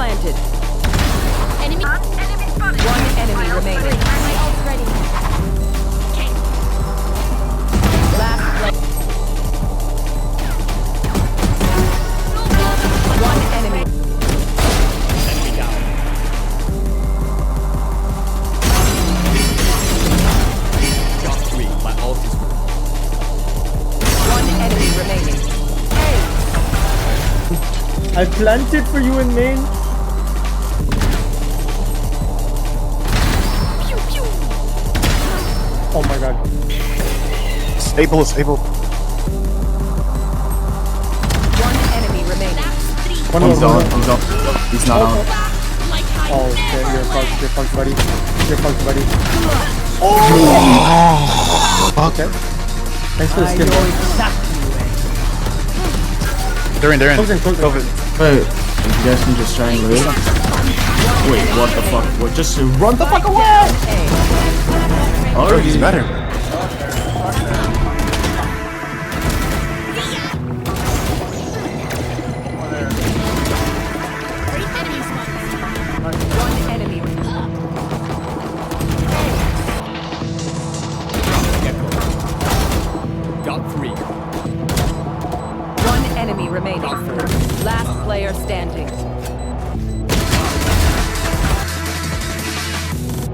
planted. Enemy spotted. One enemy remaining. My ult's ready. Last play. One enemy. Enemy down. Got 3. My ult is One enemy remaining. I planted for you in main. Oh my god. Stable. One enemy remaining. One He's more. on. He's not on. Oh shit, you're fucked, buddy. You're fucked, buddy. Okay. Thanks for the skin. They're in. Close in. Wait, you guys can just try and live? Wait, what the fuck? What? Just run the fuck away! Oh, he's better. One enemy. got 3. One enemy remaining. Last player standing.